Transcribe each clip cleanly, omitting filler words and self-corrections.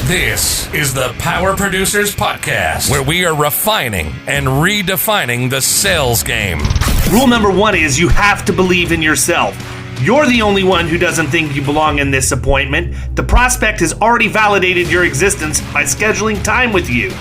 This is the Power Producers Podcast, where we are refining and redefining the sales game. Rule number one is you have to believe in yourself. You're the only one who doesn't think you belong in this appointment. The prospect has already validated your existence by scheduling time with you.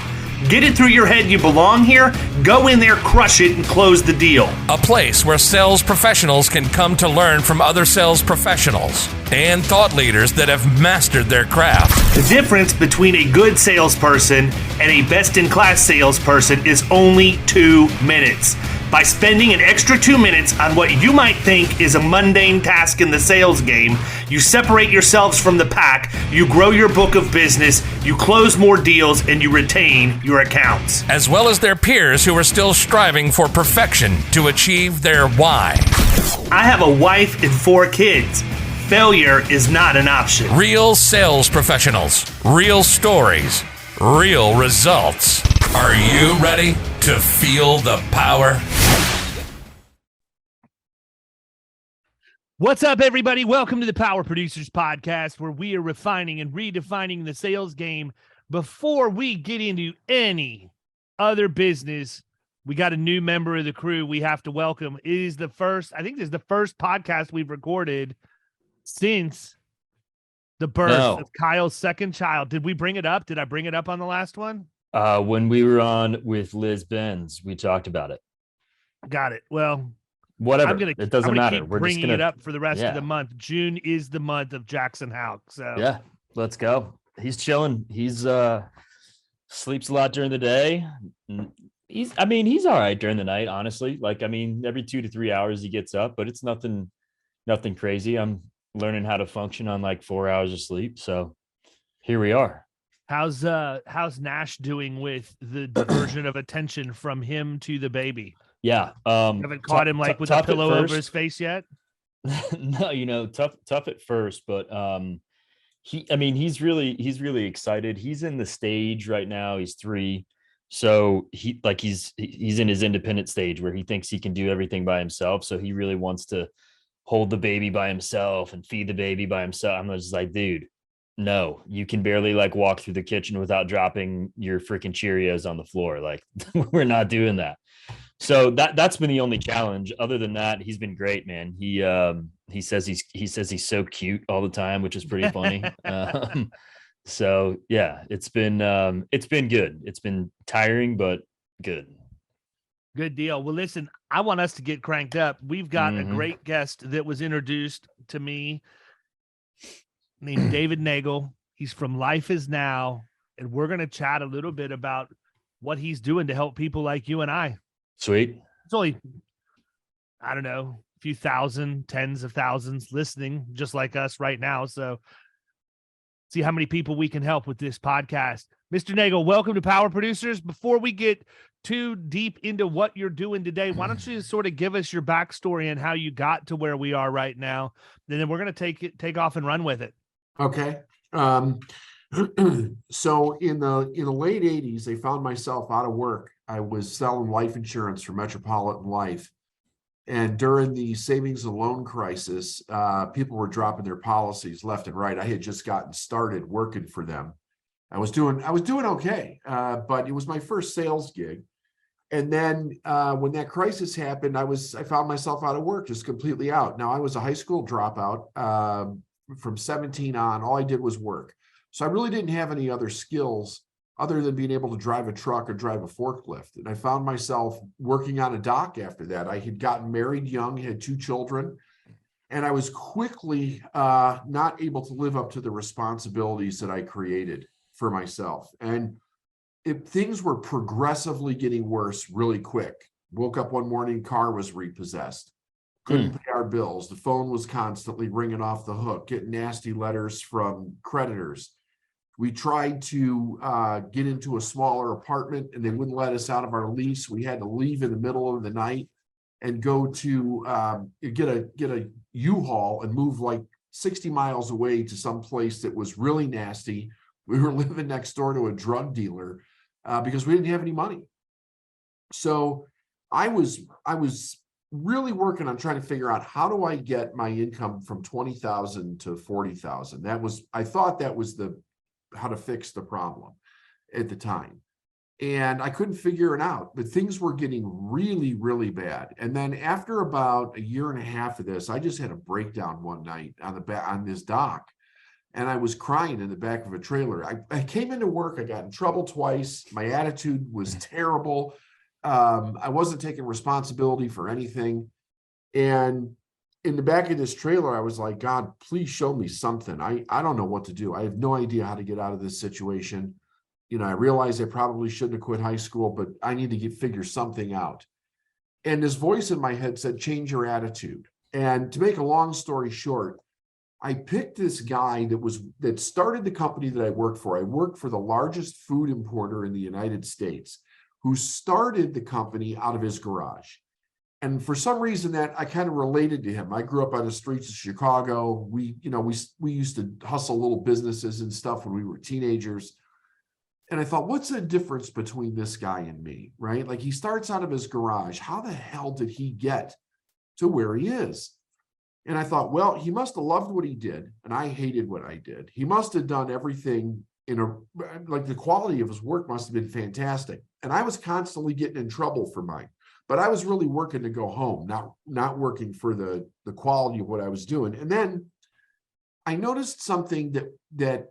Get it through your head you belong here, go in there, crush it, and close the deal. A place where sales professionals can come to learn from other sales professionals and thought leaders that have mastered their craft. The difference between a good salesperson and a best-in-class salesperson is only 2 minutes. By spending an extra 2 minutes on what you might think is a mundane task in the sales game, you separate yourselves from the pack, you grow your book of business, you close more deals, and you retain your accounts. As well as their peers who are still striving for perfection to achieve their why. I have a wife and 4 kids. Failure is not an option. Real sales professionals, real stories, real results. Are you ready to feel the power? What's up, everybody? Welcome to the Power Producers Podcast, where we are refining and redefining the sales game. Before we get into any other business, we got a new member of the crew we have to welcome. It is the first, I think this is the first podcast we've recorded since the birth of Kyle's second child. Did we bring it up? Did I bring it up on the last one? When we were on with Liz Benz, we talked about it. Got it. Well, whatever. It doesn't matter. We're bringing it up for the rest of the month. June is the month of Jackson Houck. So yeah, let's go. He's chilling. He's sleeps a lot during the day. He's all right during the night, honestly. Every 2 to 3 hours he gets up, but it's nothing crazy. I'm learning how to function on like 4 hours of sleep. So here we are. How's Nash doing with the diversion of attention from him to the baby? Yeah. Haven't caught him with a pillow over his face yet? No, tough at first, but he's really excited. He's in the stage right now. He's 3. So he's in his independent stage where he thinks he can do everything by himself. So he really wants to hold the baby by himself and feed the baby by himself. I'm just like, dude, no, you can barely walk through the kitchen without dropping your freaking Cheerios on the floor. We're not doing that. So that's been the only challenge. Other than that, he's been great, man. He says he's so cute all the time, which is pretty funny. So yeah, it's been good. It's been tiring, but good. Good deal. Well, listen, I want us to get cranked up. We've got a great guest that was introduced to me named David Neagel. He's from Life Is Now, and we're going to chat a little bit about what he's doing to help people like you and I. Sweet. It's only, I don't know, a few thousand, tens of thousands listening just like us right now. So see how many people we can help with this podcast. Mr. Neagel, welcome to Power Producers. Before we get too deep into what you're doing today, why don't you sort of give us your backstory and how you got to where we are right now? And then we're going to take off and run with it. Okay. So in the late 80s, I found myself out of work. I was selling life insurance for Metropolitan Life. And during the savings and loan crisis, people were dropping their policies left and right. I had just gotten started working for them. I was doing okay, but it was my first sales gig. And then when that crisis happened, I found myself out of work, just completely out. Now I was a high school dropout. From 17 on, all I did was work. So I really didn't have any other skills other than being able to drive a truck or drive a forklift. And I found myself working on a dock after that. I had gotten married young, had 2 children, and I was quickly not able to live up to the responsibilities that I created for myself. And things were progressively getting worse really quick. Woke up one morning, car was repossessed. Couldn't pay our bills. The phone was constantly ringing off the hook, getting nasty letters from creditors. We tried to get into a smaller apartment and they wouldn't let us out of our lease. We had to leave in the middle of the night and go to get a U-Haul and move 60 miles away to some place that was really nasty. We were living next door to a drug dealer because we didn't have any money. So I was really working on trying to figure out, how do I get my income from 20,000 to 40,000? I thought that was to fix the problem at the time. And I couldn't figure it out, but things were getting really, really bad. And then after about a year and a half of this, I just had a breakdown one night on this dock. And I was crying in the back of a trailer. I came into work, I got in trouble twice. My attitude was terrible. I wasn't taking responsibility for anything. And in the back of this trailer, I was like, God, please show me something. I don't know what to do. I have no idea how to get out of this situation. You know, I realized I probably shouldn't have quit high school, but I need to figure something out. And this voice in my head said, change your attitude. And to make a long story short, I picked this guy that started the company that I worked for. I worked for the largest food importer in the United States, who started the company out of his garage. And for some reason that I kind of related to him. I grew up on the streets of Chicago. We used to hustle little businesses and stuff when we were teenagers. And I thought, what's the difference between this guy and me, right? Like, he starts out of his garage. How the hell did he get to where he is? And I thought, well, he must have loved what he did, and I hated what I did. He must have done everything the quality of his work must have been fantastic. And I was constantly getting in trouble for mine, but I was really working to go home, not working for the quality of what I was doing. And then I noticed something that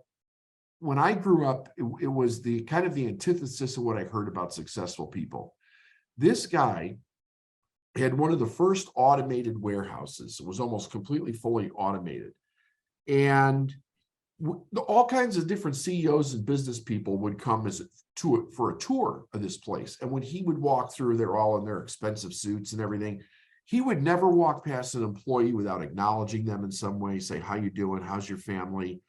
when I grew up, it was the kind of the antithesis of what I heard about successful people. This guy had one of the first automated warehouses. It was almost completely fully automated. And all kinds of different CEOs and business people would come for a tour of this place. And when he would walk through, they're all in their expensive suits and everything. He would never walk past an employee without acknowledging them in some way, say, how you doing? How's your family?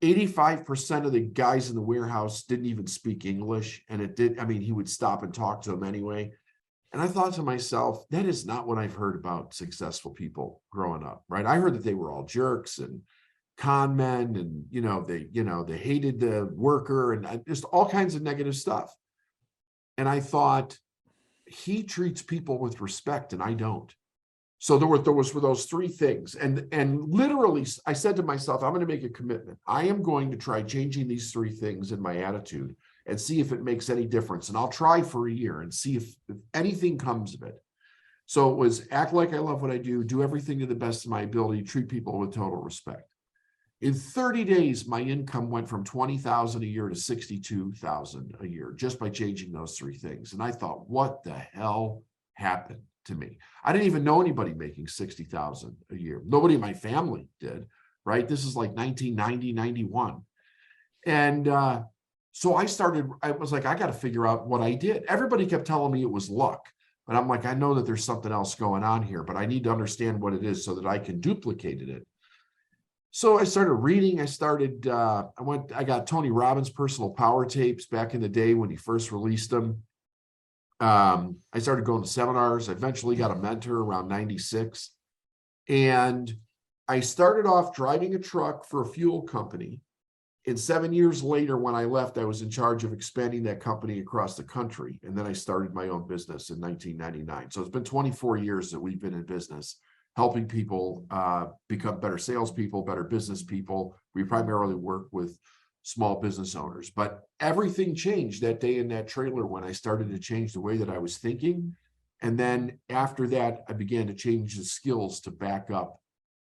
85% of the guys in the warehouse didn't even speak English. And he would stop and talk to them anyway. And I thought to myself, that is not what I've heard about successful people growing up, right? I heard that they were all jerks and con men, and they hated the worker, and just all kinds of negative stuff. And I thought, he treats people with respect, and I don't. So there was for those three things, and literally, I said to myself, I'm going to make a commitment. I am going to try changing these three things in my attitude and see if it makes any difference. And I'll try for a year and see if anything comes of it. So it was act like I love what I do everything to the best of my ability, treat people with total respect. In 30 days, my income went from $20,000 a year to $62,000 a year just by changing those three things. And I thought, what the hell happened to me? I didn't even know anybody making $60,000 a year. Nobody in my family did, right? This is like 1990, 91. And so I was like, I got to figure out what I did. Everybody kept telling me it was luck, but I'm like, I know that there's something else going on here, but I need to understand what it is so that I can duplicate it. So I started reading. I got Tony Robbins' personal power tapes back in the day when he first released them. I started going to seminars. I eventually got a mentor around 96. And I started off driving a truck for a fuel company. And 7 years later, when I left, I was in charge of expanding that company across the country. And then I started my own business in 1999. So it's been 24 years that we've been in business, helping people become better salespeople, better business people. We primarily work with small business owners. But everything changed that day in that trailer when I started to change the way that I was thinking. And then after that, I began to change the skills to back up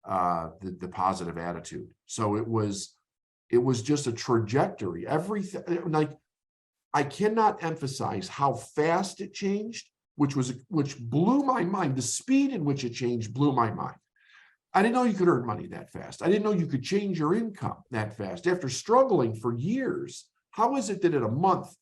the positive attitude. So it was just a trajectory. Everything, like, I cannot emphasize how fast it changed, which blew my mind. The speed in which it changed blew my mind. I didn't know you could earn money that fast. I didn't know you could change your income that fast. After struggling for years, how is it that in a month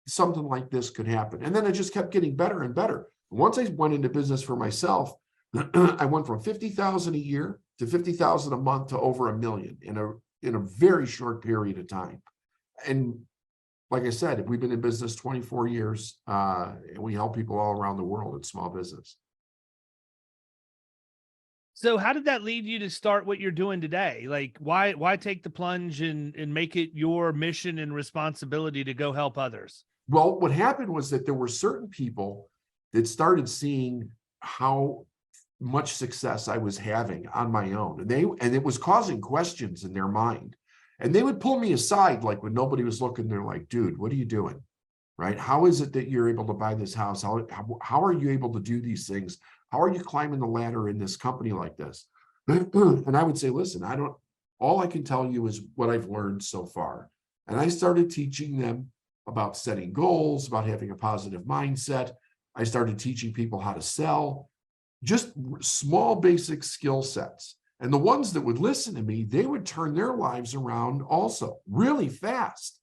something like this could happen? And then it just kept getting better and better. Once I went into business for myself, I went from $50,000 a year to $50,000 a month to over $1 million in a very short period of time. And like I said, we've been in business 24 years, and we help people all around the world in small business. So how did that lead you to start what you're doing today? Like, why take the plunge and make it your mission and responsibility to go help others? Well, what happened was that there were certain people that started seeing how much success I was having on my own. And it was causing questions in their mind. And they would pull me aside, like when nobody was looking, they're like, dude, what are you doing? Right? How is it that you're able to buy this house? How are you able to do these things? How are you climbing the ladder in this company like this? And I would say, listen, all I can tell you is what I've learned so far. And I started teaching them about setting goals, about having a positive mindset. I started teaching people how to sell, just small basic skill sets. And the ones that would listen to me, they would turn their lives around also really fast.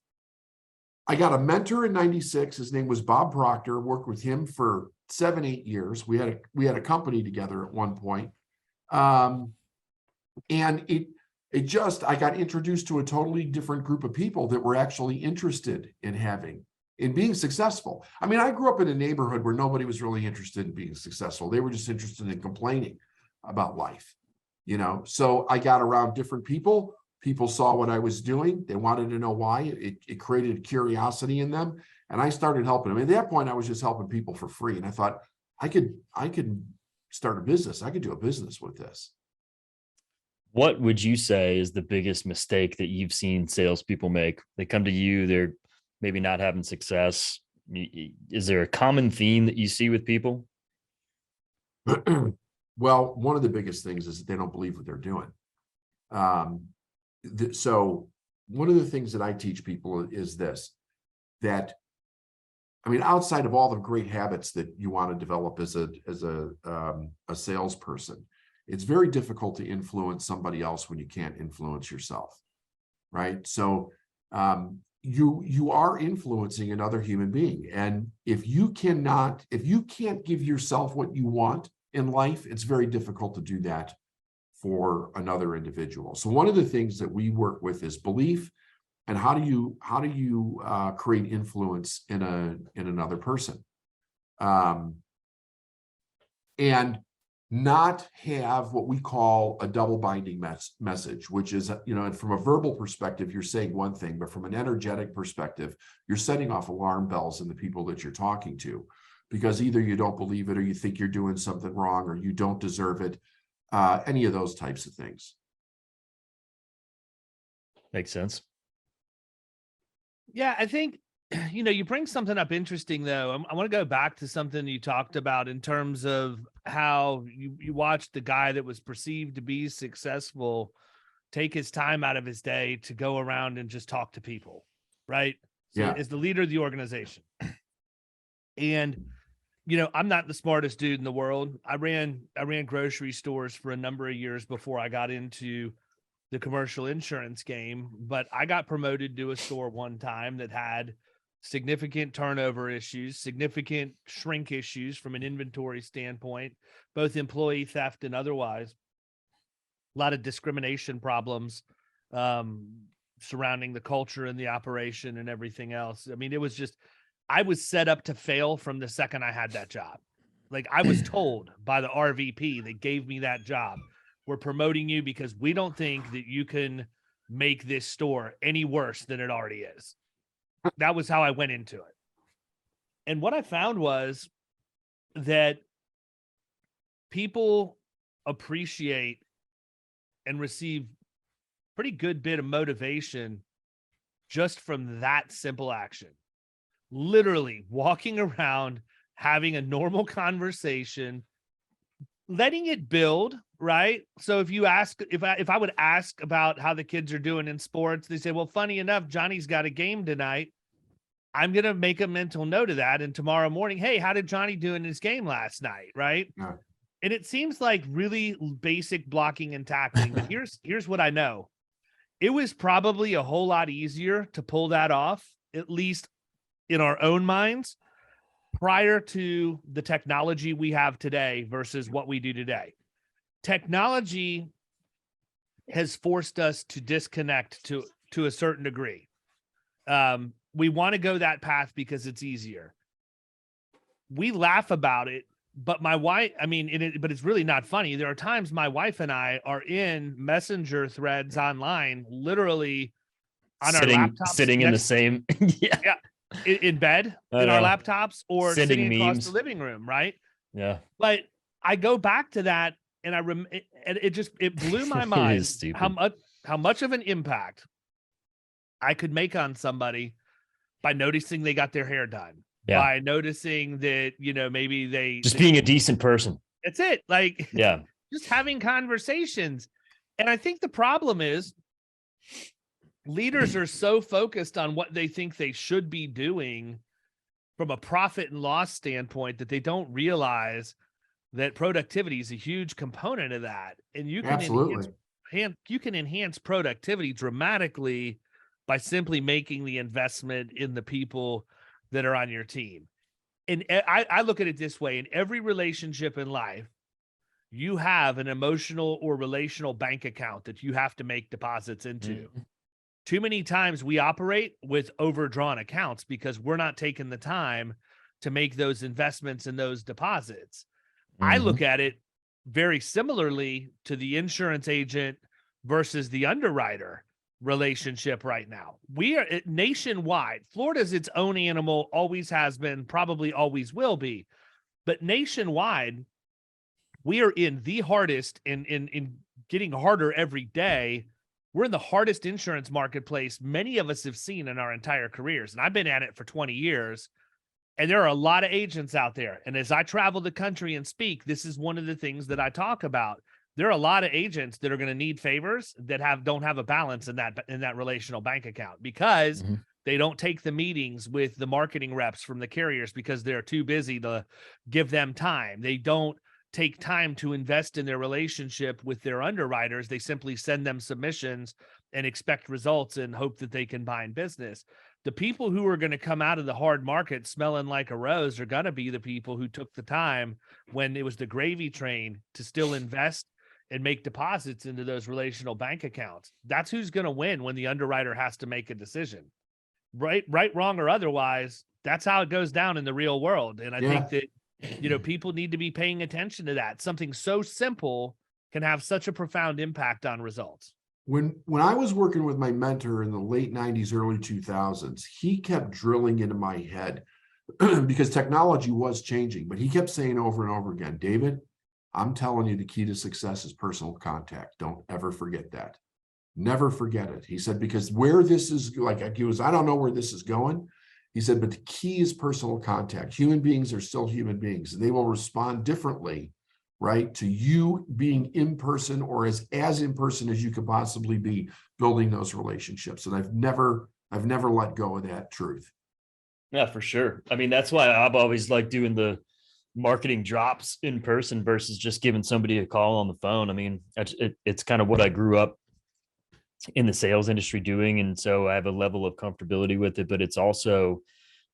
I got a mentor in 96. His name was Bob Proctor. Worked with him for 7-8 years. We had a company together at one point. And I got introduced to a totally different group of people that were actually interested in being successful. I mean, I grew up in a neighborhood where nobody was really interested in being successful. They were just interested in complaining about life, So I got around different people. People saw what I was doing. They wanted to know why. It created curiosity in them. And I started helping them. At that point, I was just helping people for free. And I thought, I could start a business. I could do a business with this. What would you say is the biggest mistake that you've seen salespeople make? They come to you, they're maybe not having success. Is there a common theme that you see with people? Well, one of the biggest things is that they don't believe what they're doing. So one of the things that I teach people is this, that, outside of all the great habits that you want to develop as a salesperson, it's very difficult to influence somebody else when you can't influence yourself, right? So you are influencing another human being. And if you can't give yourself what you want in life, it's very difficult to do that for another individual. So one of the things that we work with is belief, and how do you create influence in another person, and not have what we call a double binding message, which is, from a verbal perspective, you're saying one thing, but from an energetic perspective, you're setting off alarm bells in the people that you're talking to, because either you don't believe it, or you think you're doing something wrong, or you don't deserve it. Any of those types of things. Makes sense. Yeah, I think, you bring something up interesting, though. I want to go back to something you talked about in terms of how you watched the guy that was perceived to be successful take his time out of his day to go around and just talk to people, right? So Yeah. as the leader of the organization. And I'm not the smartest dude in the world. I ran grocery stores for a number of years before I got into the commercial insurance game, but I got promoted to a store one time that had significant turnover issues, significant shrink issues from an inventory standpoint, both employee theft and otherwise. A lot of discrimination problems surrounding the culture and the operation and everything else. I was set up to fail from the second I had that job. Like, I was told by the RVP that gave me that job, we're promoting you because we don't think that you can make this store any worse than it already is. That was how I went into it. And what I found was that people appreciate and receive pretty good bit of motivation just from that simple action. Literally walking around, having a normal conversation, letting it build, right? So if I would ask about how the kids are doing in sports, they say, well, funny enough, Johnny's got a game tonight. I'm going to make a mental note of that. And tomorrow morning, hey, how did Johnny do in his game last night? Right. Yeah. And it seems like really basic blocking and tackling, but here's what I know. It was probably a whole lot easier to pull that off, at least in our own minds, prior to the technology we have today versus what we do today. Technology has forced us to disconnect to a certain degree. We want to go that path because it's easier. We laugh about it, but my wife, but it's really not funny. There are times my wife and I are in messenger threads online, literally on our laptops, sitting in the same, yeah, in bed, in our laptops, or sitting across the living room, right? Yeah. But I go back to that, and it blew my mind how much of an impact I could make on somebody by noticing they got their hair done, by noticing that, maybe just being a decent person. That's it. Like, yeah, just having conversations. And I think the problem is leaders are so focused on what they think they should be doing from a profit and loss standpoint that they don't realize that productivity is a huge component of that. And you can enhance productivity dramatically by simply making the investment in the people that are on your team. And I look at it this way: in every relationship in life, you have an emotional or relational bank account that you have to make deposits into. Mm-hmm. Too many times we operate with overdrawn accounts because we're not taking the time to make those investments in those deposits. Mm-hmm. I look at it very similarly to the insurance agent versus the underwriter relationship right now. We are nationwide. Florida's its own animal, always has been, probably always will be. But nationwide, we are in the hardest, in getting harder every day. We're in the hardest insurance marketplace many of us have seen in our entire careers. And I've been at it for 20 years. And there are a lot of agents out there. And as I travel the country and speak, this is one of the things that I talk about. There are a lot of agents that are going to need favors that don't have a balance in that relational bank account because mm-hmm. they don't take the meetings with the marketing reps from the carriers because they're too busy to give them time. They don't take time to invest in their relationship with their underwriters. They simply send them submissions and expect results and hope that they can bind business. The people who are going to come out of the hard market smelling like a rose are going to be the people who took the time when it was the gravy train to still invest and make deposits into those relational bank accounts. That's who's going to win when the underwriter has to make a decision. Right, wrong, or otherwise, that's how it goes down in the real world. And I think that, people need to be paying attention to that. Something so simple can have such a profound impact on results. When I was working with my mentor in the late 90s, early 2000s, he kept drilling into my head because technology was changing, but he kept saying over and over again, David, I'm telling you, the key to success is personal contact. Don't ever forget that. Never forget it. He said, because where this is I don't know where this is going. He said, but the key is personal contact. Human beings are still human beings, and they will respond differently, right, to you being in person or as in person as you could possibly be building those relationships. And I've never let go of that truth. Yeah, for sure. I mean, that's why I've always liked doing the marketing drops in person versus just giving somebody a call on the phone. I mean, it's kind of what I grew up in the sales industry doing. And so I have a level of comfortability with it, but it's also,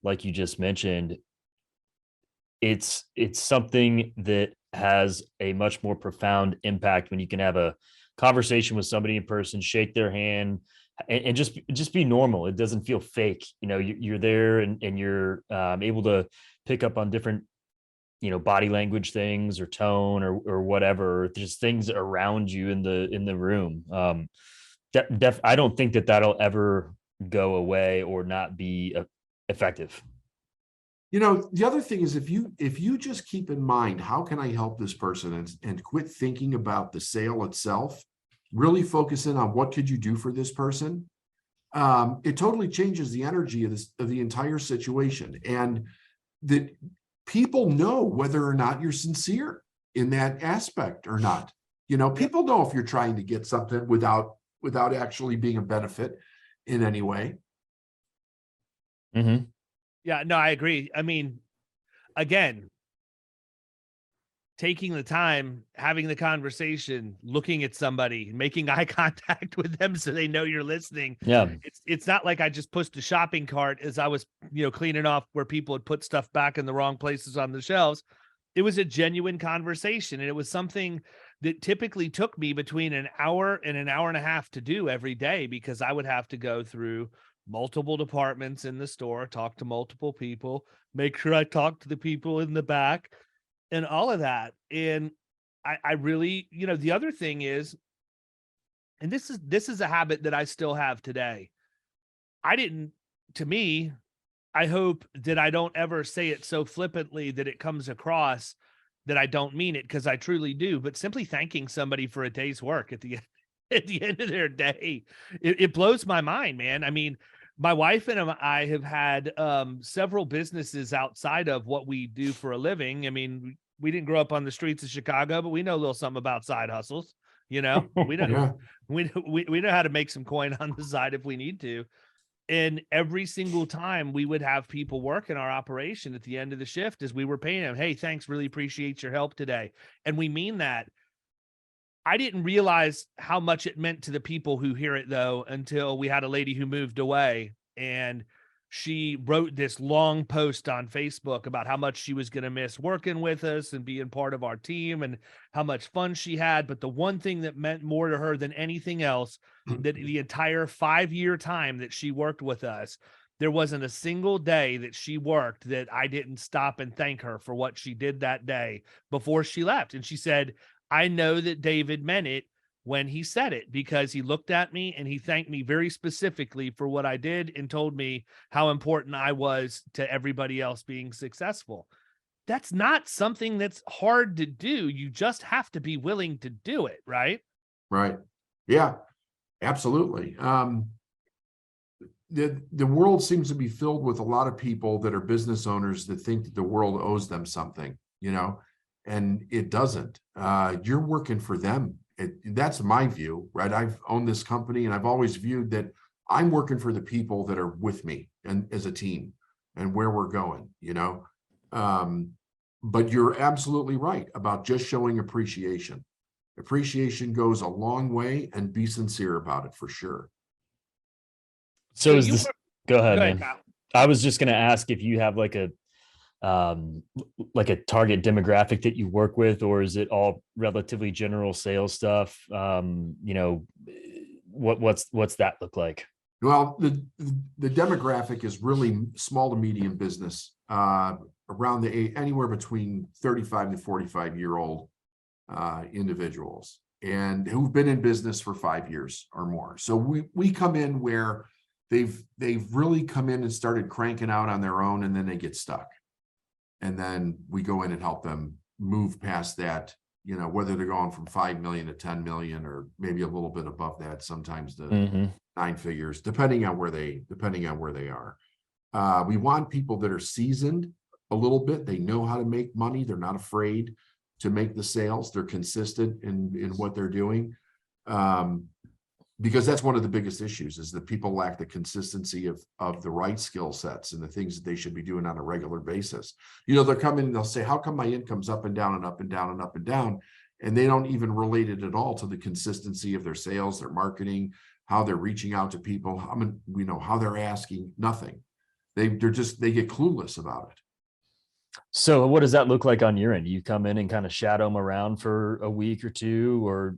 like you just mentioned, it's something that has a much more profound impact when you can have a conversation with somebody in person, shake their hand, and just be normal. It doesn't feel fake. You're there and you're able to pick up on different, body language things or tone or whatever, just things around you in the room. I don't think that'll ever go away or not be effective. The other thing is if you just keep in mind, how can I help this person and quit thinking about the sale itself, really focus in on what could you do for this person. It totally changes the energy of the entire situation. And that people know whether or not you're sincere in that aspect or not. People know if you're trying to get something without actually being a benefit in any way. Mm-hmm. Yeah, no, I agree. I mean, again, taking the time, having the conversation, looking at somebody, making eye contact with them so they know you're listening. Yeah. It's not like I just pushed a shopping cart as I was, cleaning off where people had put stuff back in the wrong places on the shelves. It was a genuine conversation, and it was something that typically took me between an hour and an hour and a half to do every day, because I would have to go through multiple departments in the store, talk to multiple people, make sure I talk to the people in the back and all of that. And I really, the other thing is, and this is a habit that I still have today. To me, I hope that I don't ever say it so flippantly that it comes across that I don't mean it, because I truly do, but simply thanking somebody for a day's work at the at the end of their day. It blows my mind, man. I mean, my wife and I have had several businesses outside of what we do for a living. I mean, we didn't grow up on the streets of Chicago, but we know a little something about side hustles. We know Yeah. we know how to make some coin on the side if we need to. And every single time we would have people work in our operation at the end of the shift as we were paying them, hey, thanks, really appreciate your help today. And we mean that. I didn't realize how much it meant to the people who hear it, though, until we had a lady who moved away, and she wrote this long post on Facebook about how much she was going to miss working with us and being part of our team and how much fun she had. But the one thing that meant more to her than anything else, that the entire 5-year time that she worked with us, there wasn't a single day that she worked that I didn't stop and thank her for what she did that day before she left. And she said, I know that David meant it when he said it, because he looked at me and he thanked me very specifically for what I did and told me how important I was to everybody else being successful. That's not something that's hard to do. You just have to be willing to do it, right? Right. Yeah, absolutely. The world seems to be filled with a lot of people that are business owners that think that the world owes them something, and it doesn't. You're working for them. That's my view, right? I've owned this company and I've always viewed that I'm working for the people that are with me and as a team and where we're going, but you're absolutely right about just showing appreciation. Appreciation goes a long way, and be sincere about it for sure. So is this, go ahead, man. Kyle. I was just going to ask if you have like a target demographic that you work with, or is it all relatively general sales stuff? What's that look like? Well, the demographic is really small to medium business, around anywhere between 35 to 45-year-old individuals, and who've been in business for 5 years or more. So we come in where they've really come in and started cranking out on their own, and then they get stuck. And then we go in and help them move past that, whether they're going from 5 million to 10 million, or maybe a little bit above that, sometimes to 9 figures, depending on where they are. We want people that are seasoned a little bit. They know how to make money. They're not afraid to make the sales. They're consistent in what they're doing. Because that's one of the biggest issues, is that people lack the consistency of the right skill sets and the things that they should be doing on a regular basis. They'll come in and they'll say, how come my income's up and down and up and down and up and down? And they don't even relate it at all to the consistency of their sales, their marketing, how they're reaching out to people. How they're asking, nothing. They get clueless about it. So what does that look like on your end? You come in and kind of shadow them around for a week or two, or,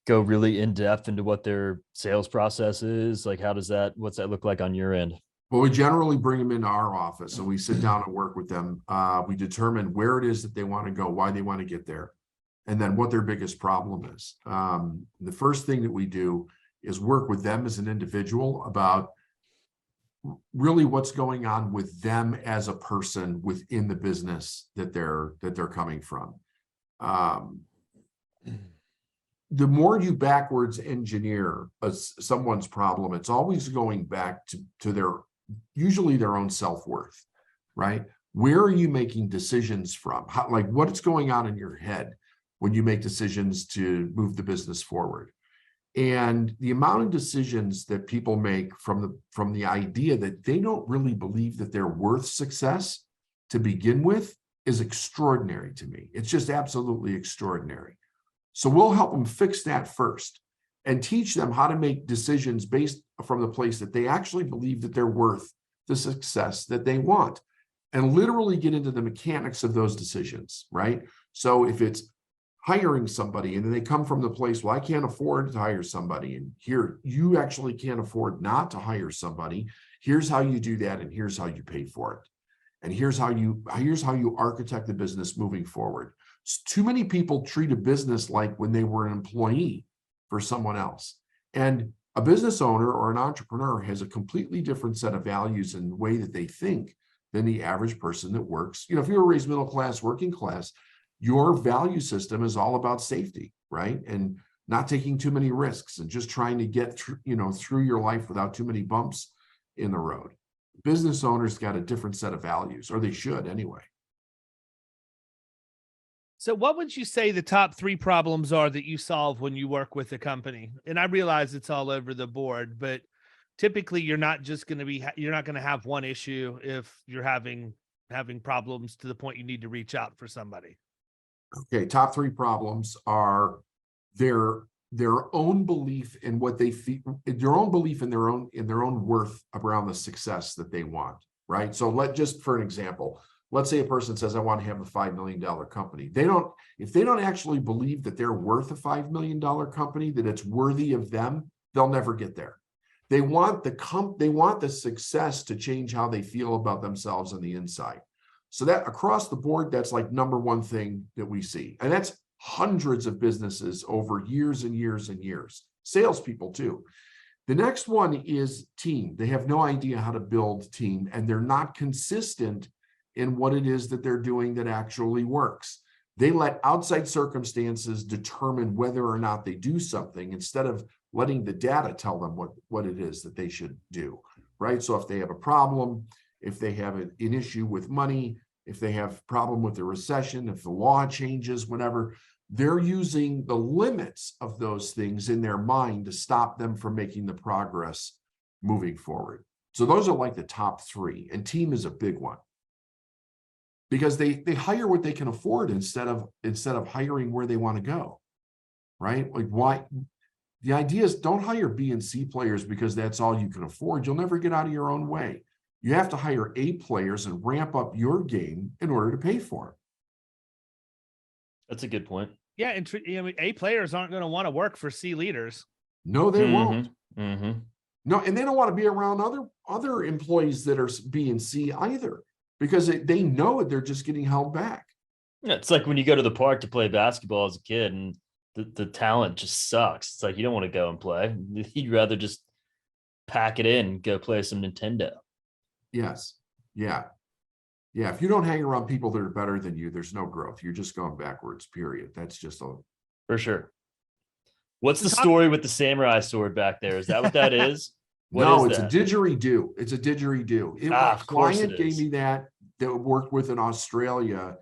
go really in depth into what their sales process is? Like, what's that look like on your end? Well, we generally bring them into our office and we sit down and work with them. We determine where it is that they want to go, why they want to get there, and then what their biggest problem is. The first thing that we do is work with them as an individual about really what's going on with them as a person within the business that they're coming from. The more you backwards engineer someone's problem, it's always going back to usually their own self-worth, right? Where are you making decisions from? What's going on in your head when you make decisions to move the business forward? And the amount of decisions that people make from the idea that they don't really believe that they're worth success to begin with is extraordinary to me. It's just absolutely extraordinary. So we'll help them fix that first and teach them how to make decisions based from the place that they actually believe that they're worth the success that they want, and literally get into the mechanics of those decisions, right? So if it's hiring somebody and then they come from the place, well, I can't afford to hire somebody, and here you actually can't afford not to hire somebody. Here's how you do that, and here's how you pay for it. And here's how you architect the business moving forward. Too many people treat a business like when they were an employee for someone else. And a business owner or an entrepreneur has a completely different set of values and the way that they think than the average person that works. If you were raised middle class, working class, your value system is all about safety, right? And not taking too many risks, and just trying to get through, through your life without too many bumps in the road. Business owners got a different set of values, or they should anyway. So what would you say the top 3 problems are that you solve when you work with a company? And I realize it's all over the board, but typically you're not going to have one issue if you're having problems to the point you need to reach out for somebody. Okay, top 3 problems are their own belief in what they feel, their own belief in their own worth around the success that they want, right? So just for an example, let's say a person says, I want to have a $5 million company. If they don't actually believe that they're worth a $5 million company, that it's worthy of them, they'll never get there. They want the success to change how they feel about themselves on the inside. So that across the board, that's like number one thing that we see. And that's hundreds of businesses over years and years and years. Salespeople too. The next one is team. They have no idea how to build team, and they're not consistent in what it is that they're doing that actually works. They let outside circumstances determine whether or not they do something instead of letting the data tell them what it is that they should do, right? So if they have a problem, if they have an issue with money, if they have a problem with the recession, if the law changes, whatever, they're using the limits of those things in their mind to stop them from making the progress moving forward. So those are like the top 3, and team is a big one. Because they hire what they can afford instead of hiring where they want to go, right? Like, why? The idea is, don't hire B and C players because that's all you can afford. You'll never get out of your own way. You have to hire A players and ramp up your game in order to pay for them. That's a good point. Yeah, and A players aren't going to want to work for C leaders. No, they won't. Mm-hmm. No, and they don't want to be around other employees that are B and C either, because they know they're just getting held back. Yeah, it's like when you go to the park to play basketball as a kid and the talent just sucks. It's like you don't want to go and play. You'd rather just pack it in and go play some Nintendo. Yes. Yeah. Yeah. If you don't hang around people that are better than you, there's no growth. You're just going backwards, period. That's just for sure. What's the story with the samurai sword back there? Is that what that is? No, it's a didgeridoo. It's a didgeridoo. A client gave me that worked with in Australia,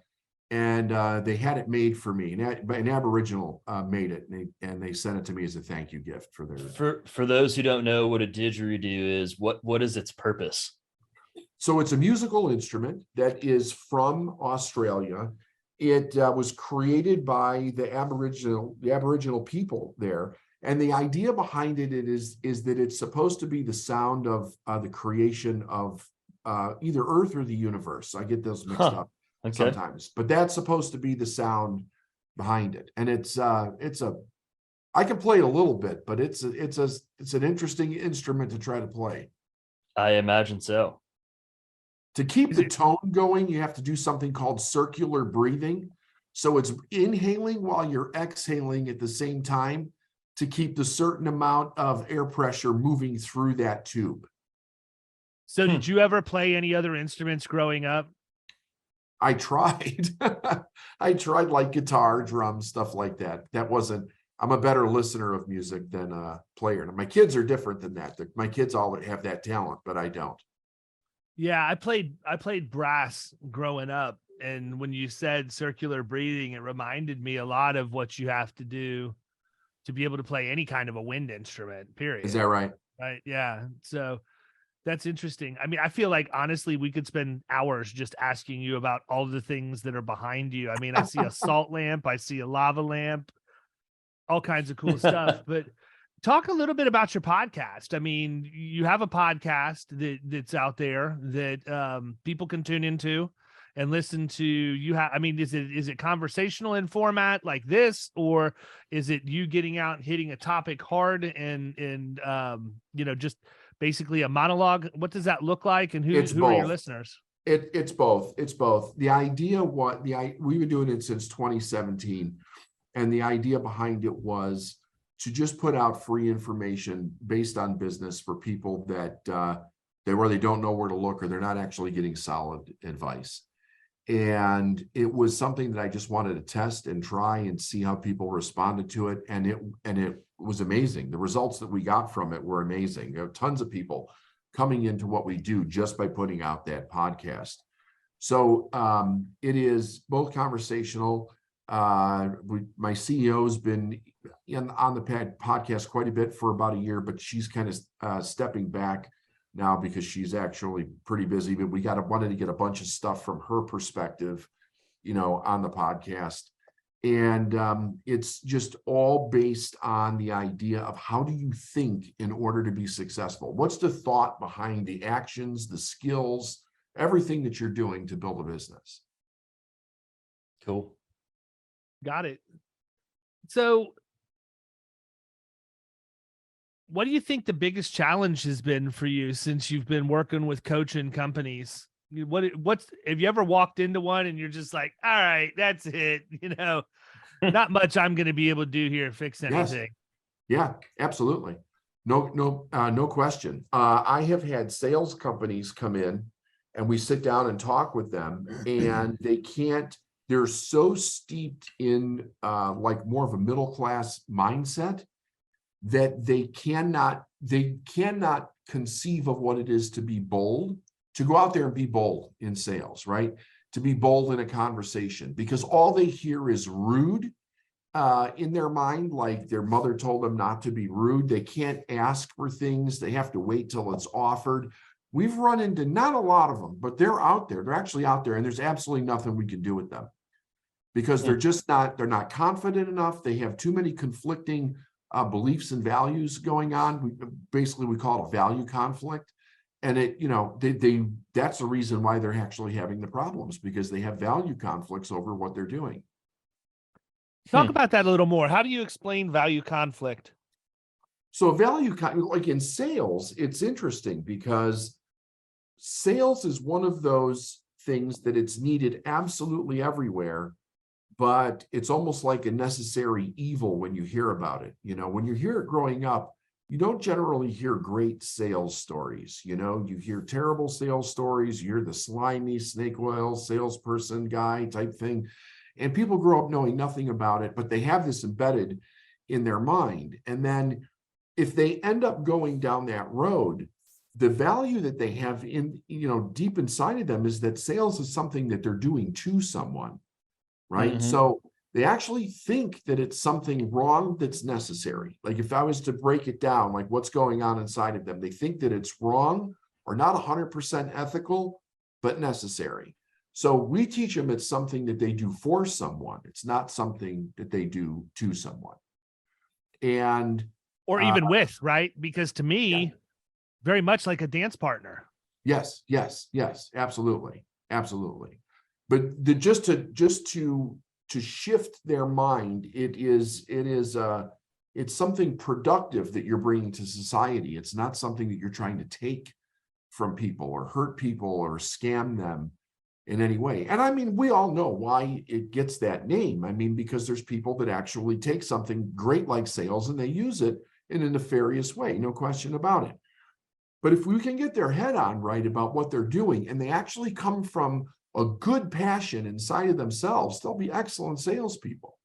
and they had it made for me. An Aboriginal made it, and they sent it to me as a thank you gift for their. For those who don't know what a didgeridoo is, what is its purpose? So it's a musical instrument that is from Australia. It was created by the Aboriginal people there. And the idea behind it is that it's supposed to be the sound of the creation of either Earth or the universe. I get those mixed up sometimes, but that's supposed to be the sound behind it. And I can play it a little bit, but it's an interesting instrument to try to play. I imagine so. To keep the tone going, you have to do something called circular breathing. So it's inhaling while you're exhaling at the same time to keep the certain amount of air pressure moving through that tube. So did you ever play any other instruments growing up? I tried. I tried like guitar, drums, stuff like that. I'm a better listener of music than a player. And my kids are different than that. My kids all have that talent, but I don't. Yeah, I played brass growing up, and when you said circular breathing, it reminded me a lot of what you have to do to be able to play any kind of a wind instrument, period. Is that right? Right. Yeah. So that's interesting. I mean, I feel like honestly, we could spend hours just asking you about all the things that are behind you. I mean, I see a salt lamp, I see a lava lamp, all kinds of cool stuff, but talk a little bit about your podcast. I mean, you have a podcast that's out there that people can tune into and listen to. Is it conversational in format like this, or is it you getting out and hitting a topic hard and just basically a monologue? What does that look like, and who are your listeners? It's both. It's both. The idea, we've been doing it since 2017, and the idea behind it was to just put out free information based on business for people that they really don't know where to look, or they're not actually getting solid advice. And it was something that I just wanted to test and try and see how people responded to it. And it was amazing. The results that we got from it were amazing. There are tons of people coming into what we do just by putting out that podcast. So it is both conversational. My CEO's been on the podcast quite a bit for about a year, but she's kind of stepping back now because she's actually pretty busy. But we wanted to get a bunch of stuff from her perspective, on the podcast. And it's just all based on the idea of how do you think in order to be successful? What's the thought behind the actions, the skills, everything that you're doing to build a business? Cool. Got it. So what do you think the biggest challenge has been for you since you've been working with coaching companies? What's have you ever walked into one and you're just like, all right, that's it, not much I'm going to be able to do here, fix anything. Yes. Yeah, absolutely. No question. I have had sales companies come in and we sit down and talk with them, and they're so steeped in like more of a middle class mindset that they cannot conceive of what it is to be bold, to go out there and be bold in sales, right? To be bold in a conversation, because all they hear is rude in their mind, like their mother told them not to be rude. They can't ask for things. They have to wait till it's offered. We've run into not a lot of them, but they're out there. They're actually out there, and there's absolutely nothing we can do with them because they're not confident enough. They have too many conflicting beliefs and values going on. We call it a value conflict. And that's the reason why they're actually having the problems, because they have value conflicts over what they're doing. Talk about that a little more. How do you explain value conflict? So like in sales, it's interesting because sales is one of those things that it's needed absolutely everywhere, but it's almost like a necessary evil when you hear about it. When you hear it growing up, you don't generally hear great sales stories. You hear terrible sales stories. You hear the slimy snake oil salesperson guy type thing. And people grow up knowing nothing about it, but they have this embedded in their mind. And then if they end up going down that road, the value that they have in, deep inside of them is that sales is something that they're doing to someone, right? Mm-hmm. So they actually think that it's something wrong that's necessary. Like if I was to break it down, like what's going on inside of them, they think that it's wrong or not 100% ethical, but necessary. So we teach them it's something that they do for someone. It's not something that they do to someone. Or even with, right? Because to me, very much like a dance partner. Yes, absolutely. But just to shift their mind, it's something productive that you're bringing to society. It's not something that you're trying to take from people or hurt people or scam them in any way. And I mean, we all know why it gets that name. I mean, because there's people that actually take something great like sales and they use it in a nefarious way, no question about it. But if we can get their head on right about what they're doing and they actually come from a good passion inside of themselves, they'll be excellent salespeople.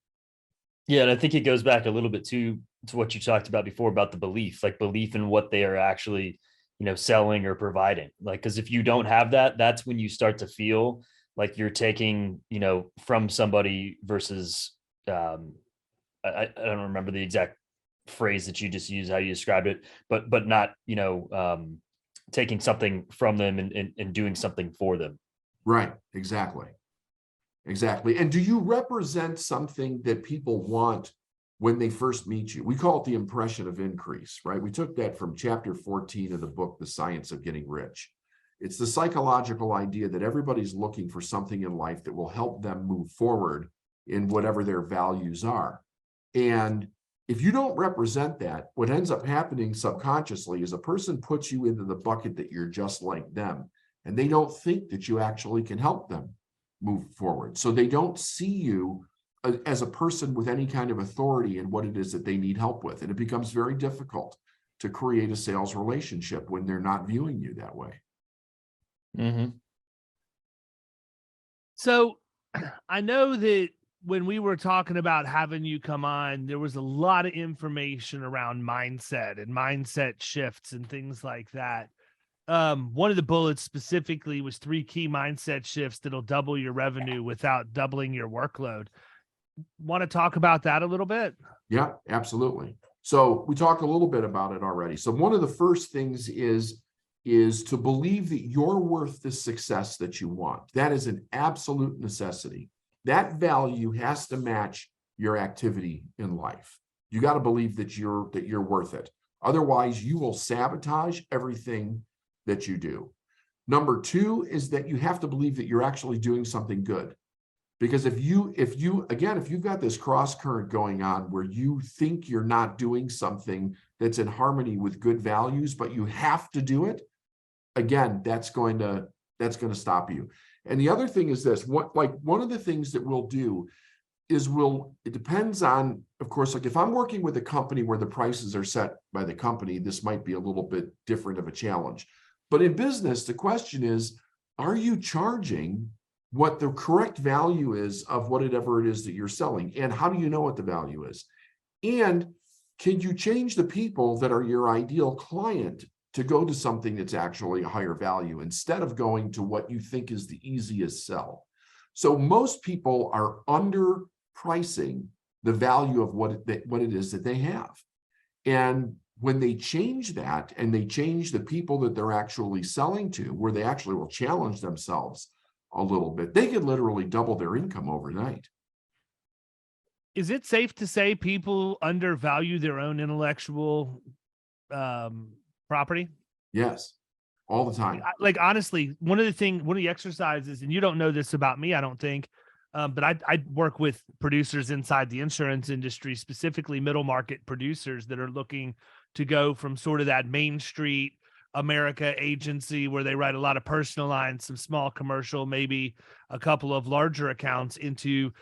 Yeah, and I think it goes back a little bit to what you talked about before about the belief in what they are actually, selling or providing. Like, because if you don't have that, that's when you start to feel like you're taking, from somebody versus, I don't remember the exact phrase that you just used, how you described it, but not, taking something from them and doing something for them. Right. Exactly. And do you represent something that people want when they first meet you? We call it the impression of increase, right? We took that from chapter 14 of the book, The Science of Getting Rich. It's the psychological idea that everybody's looking for something in life that will help them move forward in whatever their values are. And if you don't represent that, what ends up happening subconsciously is a person puts you into the bucket that you're just like them, and they don't think that you actually can help them move forward. So they don't see you as a person with any kind of authority in what it is that they need help with. And it becomes very difficult to create a sales relationship when they're not viewing you that way. Mm-hmm. So I know that when we were talking about having you come on, there was a lot of information around mindset and mindset shifts and things like that. One of the bullets specifically was 3 key mindset shifts that'll double your revenue without doubling your workload. Want to talk about that a little bit? Yeah, absolutely. So we talked a little bit about it already. So one of the first things is to believe that you're worth the success that you want. That is an absolute necessity. That value has to match your activity in life. You got to believe that you're worth it. Otherwise, you will sabotage everything that you do. Number 2 is that you have to believe that you're actually doing something good. Because if you've got this cross current going on where you think you're not doing something that's in harmony with good values, but you have to do it, again, that's going to stop you. And the other thing is this, one of the things that we'll do is it depends on, of course, like if I'm working with a company where the prices are set by the company, this might be a little bit different of a challenge. But in business, the question is, are you charging what the correct value is of whatever it is that you're selling? And how do you know what the value is? And can you change the people that are your ideal client to go to something that's actually a higher value instead of going to what you think is the easiest sell? So most people are underpricing the value of what it is that they have. And when they change that and they change the people that they're actually selling to, where they actually will challenge themselves a little bit, they could literally double their income overnight. Is it safe to say people undervalue their own intellectual property? Yes, all the time. Like, honestly, one of the exercises, and you don't know this about me, I don't think, but I work with producers inside the insurance industry, specifically middle market producers that are looking to go from sort of that Main Street America agency where they write a lot of personal lines, some small commercial, maybe a couple of larger accounts, into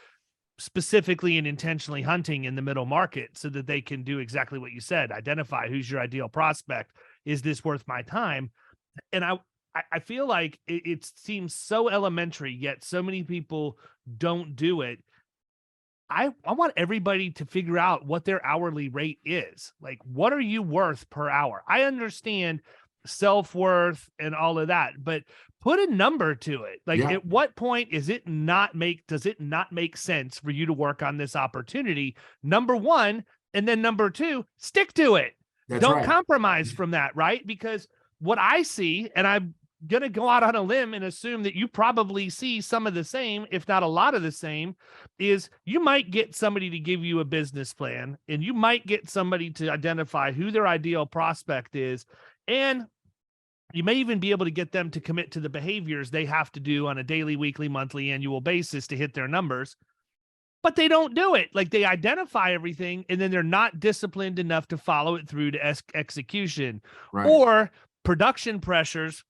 specifically and intentionally hunting in the middle market so that they can do exactly what you said, identify who's your ideal prospect. Is this worth my time? And I feel like it seems so elementary, yet so many people don't do it. I want everybody to figure out what their hourly rate is. Like, what are you worth per hour? I understand self-worth and all of that, but put a number to it. Like, at what point does it not make sense for you to work on this opportunity? Number 1, and then number 2, stick to it. Don't compromise from that, right? Because what I see, and I'm going to go out on a limb and assume that you probably see some of the same, if not a lot of the same, is you might get somebody to give you a business plan, and you might get somebody to identify who their ideal prospect is, and you may even be able to get them to commit to the behaviors they have to do on a daily, weekly, monthly, annual basis to hit their numbers. But they don't do it. Like, they identify everything, and then they're not disciplined enough to follow it through to execution. Right. Or production pressures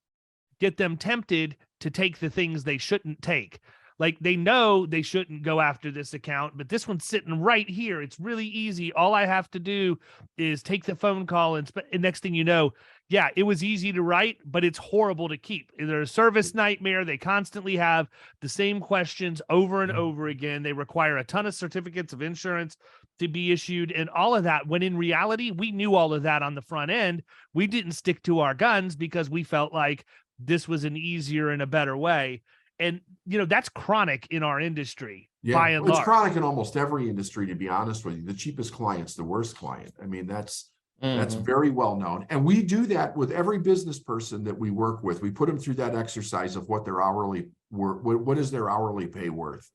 get them tempted to take the things they shouldn't take. Like, they know they shouldn't go after this account, but this one's sitting right here. It's really easy. All I have to do is take the phone call, and next thing you know, yeah, it was easy to write, but it's horrible to keep. They're a service nightmare. They constantly have the same questions over and over again. They require a ton of certificates of insurance to be issued and all of that, when in reality, we knew all of that on the front end. We didn't stick to our guns because we felt like this was an easier and a better way. And, that's chronic in our industry, by and large. It's chronic in almost every industry, to be honest with you. The cheapest client's the worst client. I mean, that's very well known. And we do that with every business person that we work with. We put them through that exercise of what their hourly what is their hourly pay worth?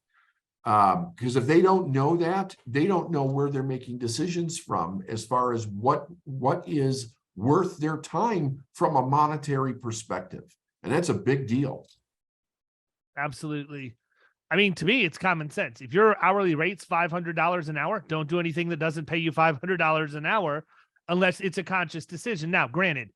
Because if they don't know that, they don't know where they're making decisions from as far as what is worth their time from a monetary perspective. And that's a big deal. Absolutely. I mean, to me, it's common sense. If your hourly rate's $500 an hour, don't do anything that doesn't pay you $500 an hour unless it's a conscious decision. Now, granted,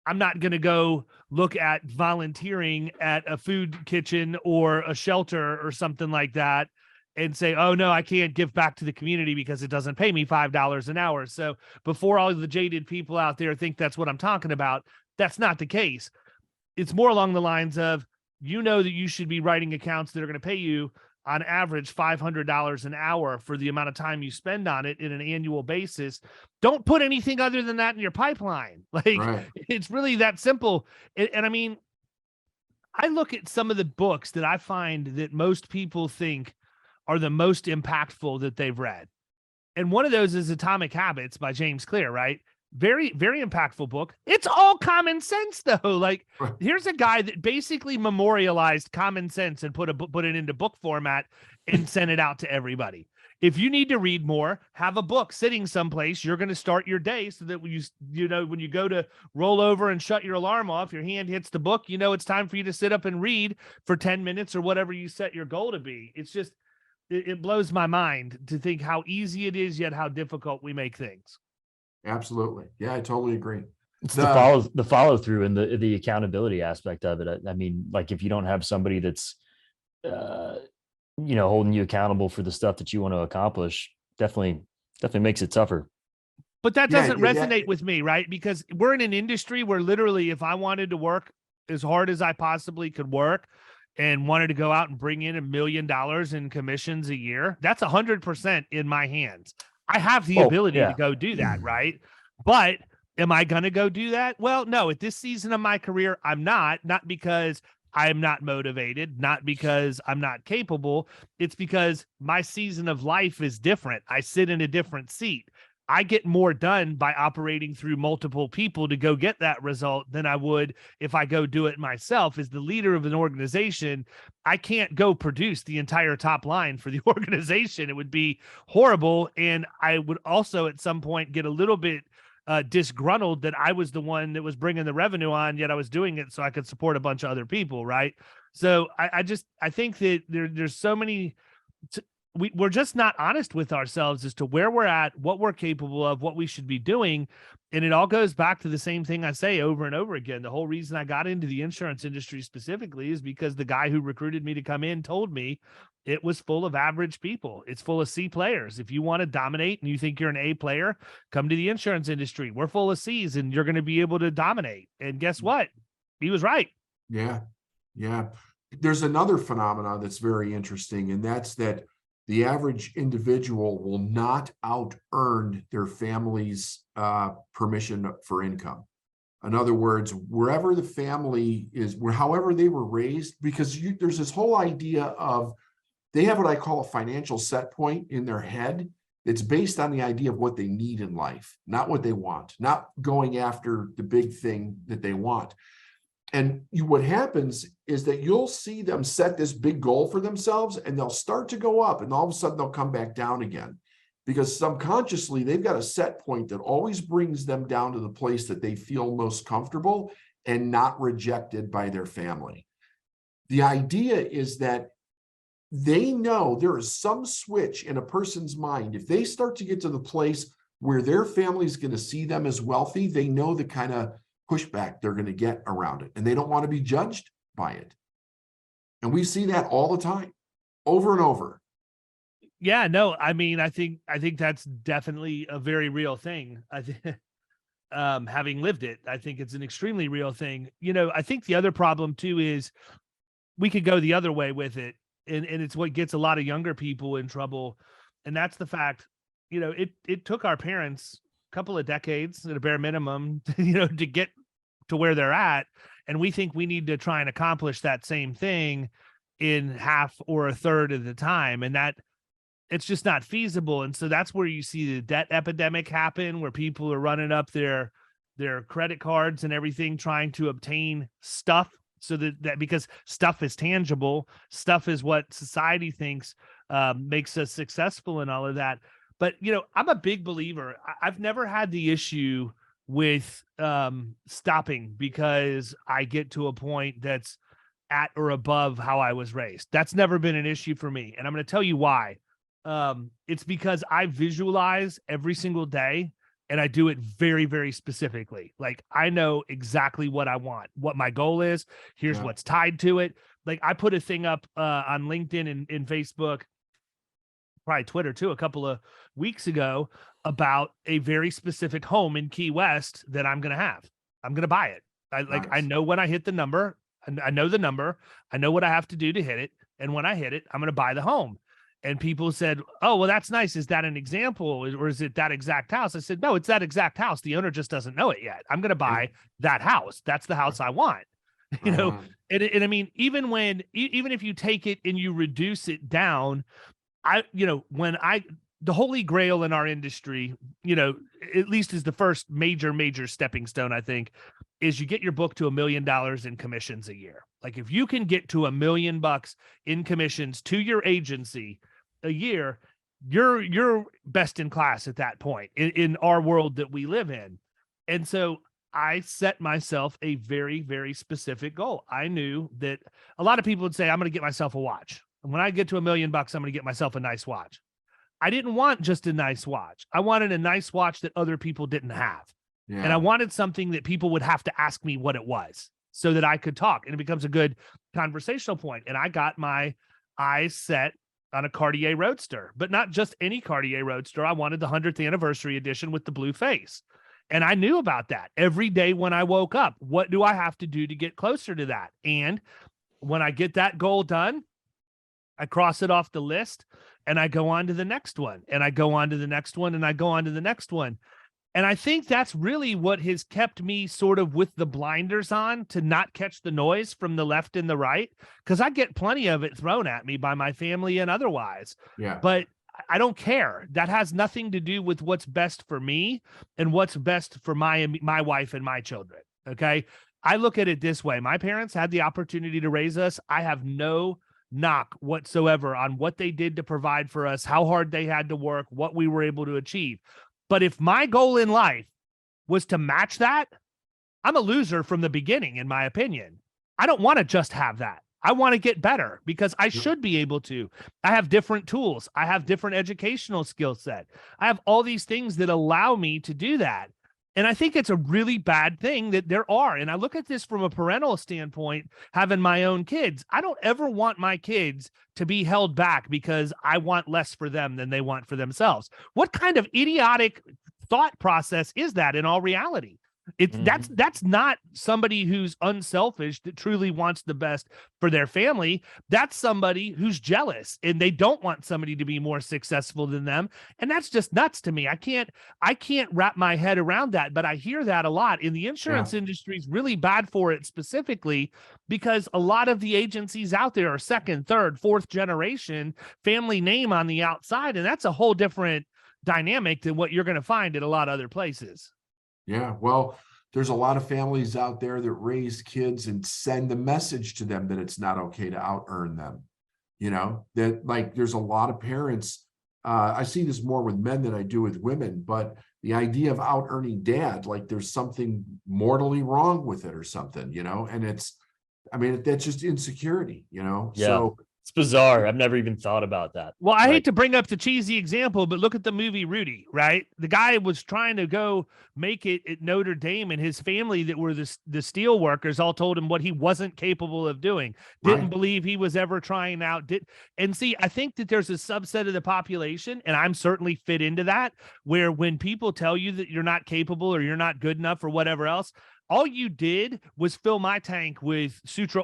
I'm not going to go look at volunteering at a food kitchen or a shelter or something like that and say, oh, no, I can't give back to the community because it doesn't pay me $5 an hour. So before all of the jaded people out there think that's what I'm talking about, that's not the case. It's more along the lines of, you know that you should be writing accounts that are going to pay you on average $500 an hour for the amount of time you spend on it in an annual basis. Don't put anything other than that in your pipeline. Like, Right. it's really that simple. And I mean, I look at some of the books that I find that most people think are the most impactful that they've read. And one of those is Atomic Habits by James Clear, right? Very, very impactful book. It's all common sense, though. Like, Right. here's a guy that basically memorialized common sense and put it into book format and sent it out to everybody. If you need to read more, have a book sitting someplace. You're going to start your day so that when when you go to roll over and shut your alarm off, your hand hits the book. You know it's time for you to sit up and read for 10 minutes or whatever you set your goal to be. It's just, it blows my mind to think how easy it is, yet how difficult we make things. Absolutely. Yeah, I totally agree. It's the follow through and the accountability aspect of it. I mean, like, if you don't have somebody that's, holding you accountable for the stuff that you want to accomplish, definitely makes it tougher. But that doesn't resonate with me, right? Because we're in an industry where literally, if I wanted to work as hard as I possibly could work and wanted to go out and bring in $1 million in commissions a year, that's 100% in my hands. I have the ability to go do that, right? But am I going to go do that? Well, no, at this season of my career, I'm not because I'm not motivated, not because I'm not capable. It's because my season of life is different. I sit in a different seat. I get more done by operating through multiple people to go get that result than I would if I go do it myself. As the leader of an organization, I can't go produce the entire top line for the organization. It would be horrible. And I would also at some point get a little bit disgruntled that I was the one that was bringing the revenue on, yet I was doing it so I could support a bunch of other people, right? So I think that there's so many... We're just not honest with ourselves as to where we're at, what we're capable of, what we should be doing. And it all goes back to the same thing I say over and over again. The whole reason I got into the insurance industry specifically is because the guy who recruited me to come in told me it was full of average people. It's full of C players. If you want to dominate and you think you're an A player, come to the insurance industry. We're full of C's and you're going to be able to dominate. And guess what? He was right. Yeah. Yeah. There's another phenomenon that's very interesting, and that's that the average individual will not out-earn their family's permission for income. In other words, wherever the family is, however they were raised, because there's this whole idea of, they have what I call a financial set point in their head. It's based on the idea of what they need in life, not what they want, not going after the big thing that they want. And what happens is that you'll see them set this big goal for themselves and they'll start to go up and all of a sudden they'll come back down again, because subconsciously they've got a set point that always brings them down to the place that they feel most comfortable and not rejected by their family. The idea is that they know there is some switch in a person's mind. If they start to get to the place where their family is going to see them as wealthy, they know the kind of pushback they're going to get around it, and they don't want to be judged by it. And we see that all the time, over and over. Yeah, no, I mean, I think that's definitely a very real thing. I think, having lived it, I think it's an extremely real thing. I think the other problem too is we could go the other way with it, and it's what gets a lot of younger people in trouble, and that's the fact. It took our parents couple of decades at a bare minimum, to get to where they're at. And we think we need to try and accomplish that same thing in half or a third of the time. And that it's just not feasible. And so that's where you see the debt epidemic happen, where people are running up their credit cards and everything, trying to obtain stuff. So that because stuff is tangible, stuff is what society thinks makes us successful and all of that. But, I'm a big believer. I've never had the issue with stopping because I get to a point that's at or above how I was raised. That's never been an issue for me. And I'm going to tell you why. It's because I visualize every single day and I do it very, very specifically. Like, I know exactly what I want, what my goal is. Here's what's tied to it. Like, I put a thing up on LinkedIn and Facebook, probably Twitter too, a couple of weeks ago, about a very specific home in Key West that I'm going to have. I'm going to buy it. I know when I hit the number, I know the number. I know what I have to do to hit it. And when I hit it, I'm going to buy the home. And people said, oh, well, that's nice. Is that an example, or is it that exact house? I said, no, it's that exact house. The owner just doesn't know it yet. I'm going to buy that house. That's the house I want. You know, and I mean, even if you take it and you reduce it down, the holy grail in our industry, you know, at least is the first major stepping stone, I think, is you get your book to $1 million in commissions a year. Like if you can get to $1 million in commissions to your agency a year, you're best in class at that point in our world that we live in. And so I set myself a very, very specific goal. I knew that a lot of people would say, I'm going to get myself a watch. And when I get to $1 million, I'm going to get myself a nice watch. I didn't want just a nice watch. I wanted a nice watch that other people didn't have. Yeah. And I wanted something that people would have to ask me what it was so that I could talk. And it becomes a good conversational point. And I got my eyes set on a Cartier Roadster, but not just any Cartier Roadster. I wanted the 100th anniversary edition with the blue face. And I knew about that every day when I woke up. What do I have to do to get closer to that? And when I get that goal done, I cross it off the list and I go on to the next one, and I go on to the next one, and I go on to the next one. And I think that's really what has kept me sort of with the blinders on to not catch the noise from the left and the right, because I get plenty of it thrown at me by my family and otherwise. Yeah. But I don't care. That has nothing to do with what's best for me and what's best for my wife and my children. Okay. I look at it this way. My parents had the opportunity to raise us. I have no knock whatsoever on what they did to provide for us, how hard they had to work, what we were able to achieve. But if my goal in life was to match that, I'm a loser from the beginning, in my opinion. I don't want to just have that. I want to get better because I should be able to. I have different tools. I have different educational skill set. I have all these things that allow me to do that. And I think it's a really bad thing that there are. And I look at this from a parental standpoint, having my own kids. I don't ever want my kids to be held back because I want less for them than they want for themselves. What kind of idiotic thought process is that in all reality? That's not somebody who's unselfish, that truly wants the best for their family. That's somebody who's jealous and they don't want somebody to be more successful than them. And that's just nuts to me. I can't wrap my head around that, but I hear that a lot. In the insurance industry is really bad for it specifically because a lot of the agencies out there are second, third, fourth generation family name on the outside. And that's a whole different dynamic than what you're going to find at a lot of other places. Yeah, well, there's a lot of families out there that raise kids and send the message to them that it's not okay to out-earn them. You know, that like there's a lot of parents. I see this more with men than I do with women, but the idea of out-earning dad, like there's something mortally wrong with it or something, you know, and that's just insecurity, you know? Yeah. So it's bizarre. I've never even thought about that. Well, I hate to bring up the cheesy example, but look at the movie Rudy, right? The guy was trying to go make it at Notre Dame, and his family that were the steel workers all told him what he wasn't capable of doing. Didn't believe he was ever trying out. And see, I think that there's a subset of the population, and I'm certainly fit into that, where when people tell you that you're not capable or you're not good enough or whatever else, all you did was fill my tank with super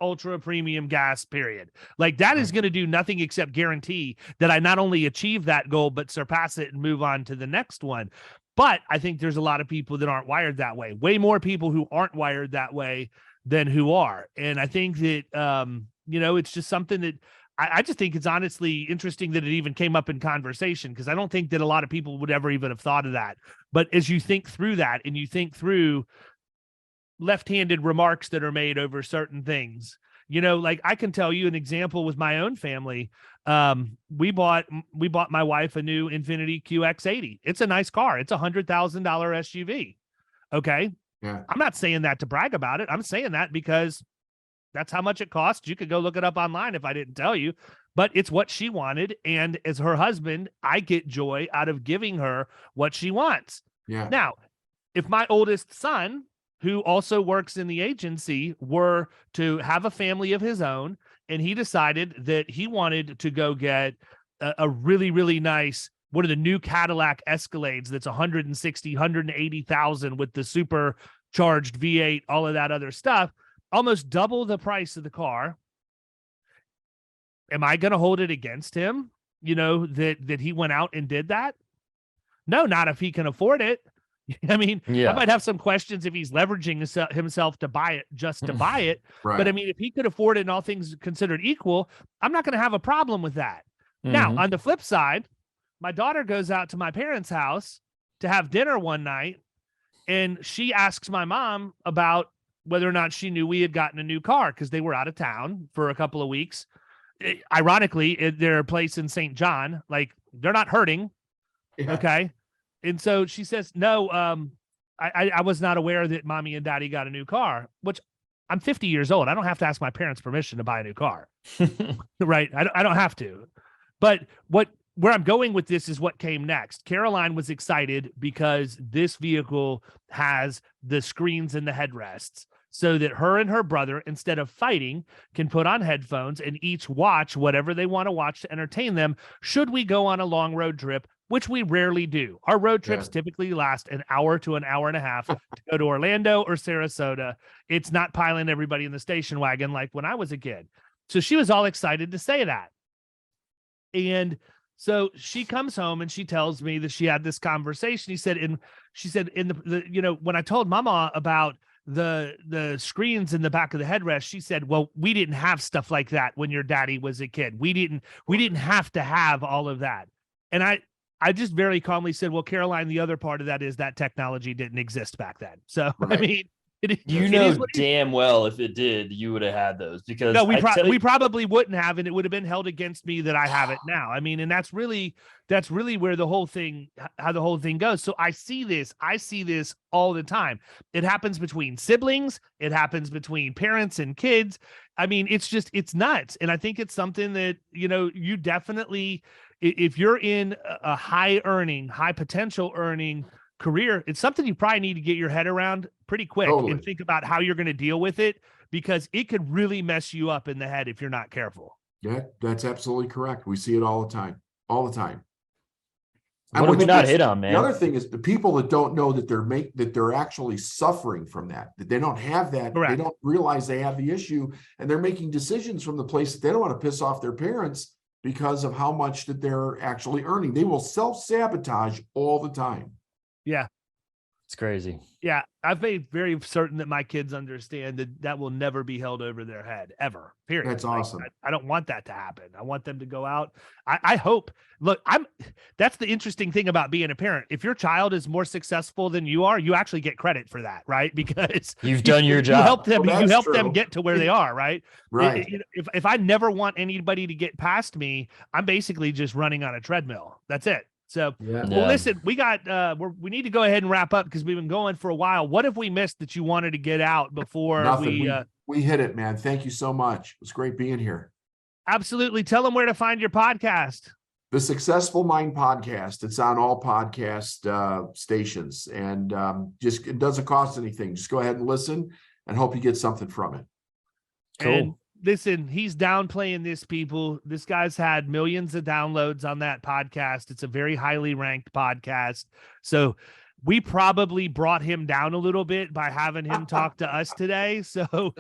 ultra premium gas, period. Like that is going to do nothing except guarantee that I not only achieve that goal, but surpass it and move on to the next one. But I think there's a lot of people that aren't wired that way. Way more people who aren't wired that way than who are. And I think that, it's just something that I just think it's honestly interesting that it even came up in conversation, because I don't think that a lot of people would ever even have thought of that. But as you think through that and you think through left-handed remarks that are made over certain things, like I can tell you an example with my own family. We bought my wife a new Infiniti QX80. It's a nice car. It's $100,000 SUV. Okay. Yeah. I'm not saying that to brag about it. I'm saying that because that's how much it costs. You could go look it up online if I didn't tell you, but it's what she wanted. And as her husband, I get joy out of giving her what she wants. Yeah. Now, if my oldest son, who also works in the agency, were to have a family of his own, and he decided that he wanted to go get a really, really nice, one of the new Cadillac Escalades that's 160, 180,000 with the supercharged V8, all of that other stuff, almost double the price of the car. Am I going to hold it against him? That he went out and did that? No, not if he can afford it. I mean, I might have some questions if he's leveraging himself to buy it just to buy it. Right. But I mean, if he could afford it and all things considered equal, I'm not going to have a problem with that. Now, on the flip side, my daughter goes out to my parents' house to have dinner one night, and she asks my mom about whether or not she knew we had gotten a new car because they were out of town for a couple of weeks. Ironically, their place in St. John, like they're not hurting. Yeah. Okay. And so she says, no, I was not aware that mommy and daddy got a new car, which I'm 50 years old. I don't have to ask my parents' permission to buy a new car. Right. I don't have to. But where I'm going with this is what came next. Caroline was excited because this vehicle has the screens and the headrests so that her and her brother, instead of fighting, can put on headphones and each watch whatever they want to watch to entertain them should we go on a long road trip, which we rarely do. Our road trips typically last an hour to an hour and a half to go to Orlando or Sarasota. It's not piling everybody in the station wagon like when I was a kid. So she was all excited to say that. And so she comes home and she tells me that she had this conversation. She said in the when I told Mama about the screens in the back of the headrest, she said, well, we didn't have stuff like that when your daddy was a kid. We didn't have to have all of that. And I just very calmly said, well, Caroline, the other part of that is that technology didn't exist back then. So, right. I mean, damn well if it did, you would have had those because no, we probably wouldn't have, and it would have been held against me that I have it now. I mean, and that's really where how the whole thing goes. So I see this all the time. It happens between siblings. It happens between parents and kids. I mean, it's nuts. And I think it's something that, you definitely, if you're in a high potential earning career, it's something you probably need to get your head around pretty quick and think about how you're going to deal with it, because it could really mess you up in the head if you're not careful. Yeah, that's absolutely correct. We see it all the time. What did we not hit on, man? The other thing is the people that don't know that they're actually suffering from that they don't have that. Correct. They don't realize they have the issue, and they're making decisions from the place that they don't want to piss off their parents because of how much that they're actually earning. They will self-sabotage all the time. Yeah. It's crazy. Yeah. I've made very certain that my kids understand that will never be held over their head ever. Period. That's awesome. I don't want that to happen. I want them to go out. I hope, that's the interesting thing about being a parent. If your child is more successful than you are, you actually get credit for that, right? Because you've done your job. You help them get to where they are, right? Right. If I never want anybody to get past me, I'm basically just running on a treadmill. That's it. So, well, listen, we need to go ahead and wrap up because we've been going for a while. What have we missed that you wanted to get out before we hit it, man? Thank you so much. It was great being here. Absolutely. Tell them where to find your podcast. The Successful Mind Podcast. It's on all podcast stations, and it doesn't cost anything. Just go ahead and listen, and hope you get something from it. Cool. And listen, he's downplaying this, people. This guy's had millions of downloads on that podcast. It's a very highly ranked podcast. So we probably brought him down a little bit by having him talk to us today. So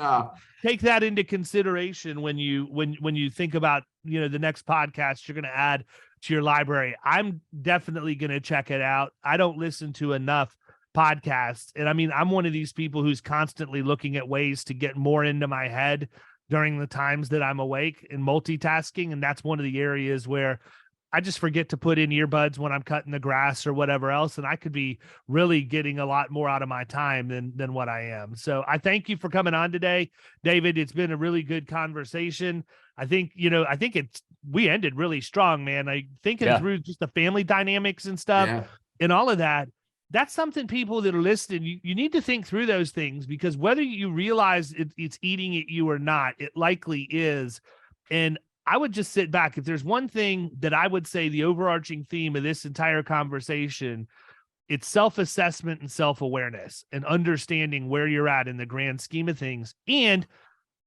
take that into consideration when you think about, the next podcast you're going to add to your library. I'm definitely going to check it out. I don't listen to enough podcasts. And I mean, I'm one of these people who's constantly looking at ways to get more into my head during the times that I'm awake and multitasking. And that's one of the areas where I just forget to put in earbuds when I'm cutting the grass or whatever else. And I could be really getting a lot more out of my time than what I am. So I thank you for coming on today, David. It's been a really good conversation. I think we ended really strong, man. Thinking through just the family dynamics and stuff and all of that. That's something people that are listening, you need to think through those things, because whether you realize it's eating at you or not, it likely is. And I would just sit back. If there's one thing that I would say the overarching theme of this entire conversation, it's self-assessment and self-awareness and understanding where you're at in the grand scheme of things. And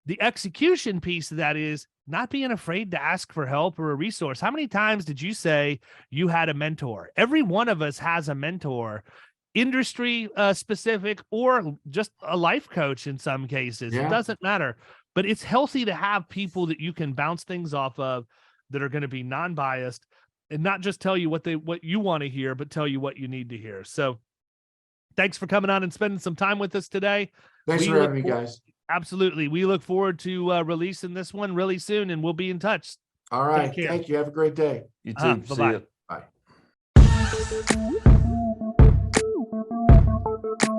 the execution piece of that is not being afraid to ask for help or a resource. How many times did you say you had a mentor? Every one of us has a mentor. industry specific or just a life coach in some cases. Yeah. It doesn't matter. But it's healthy to have people that you can bounce things off of that are going to be non-biased and not just tell you what you want to hear, but tell you what you need to hear. So thanks for coming on and spending some time with us today. Thanks for having me, guys. Absolutely. We look forward to releasing this one really soon, and we'll be in touch. All right. Thank you. Have a great day. You too. See Bye-bye. ya. Bye.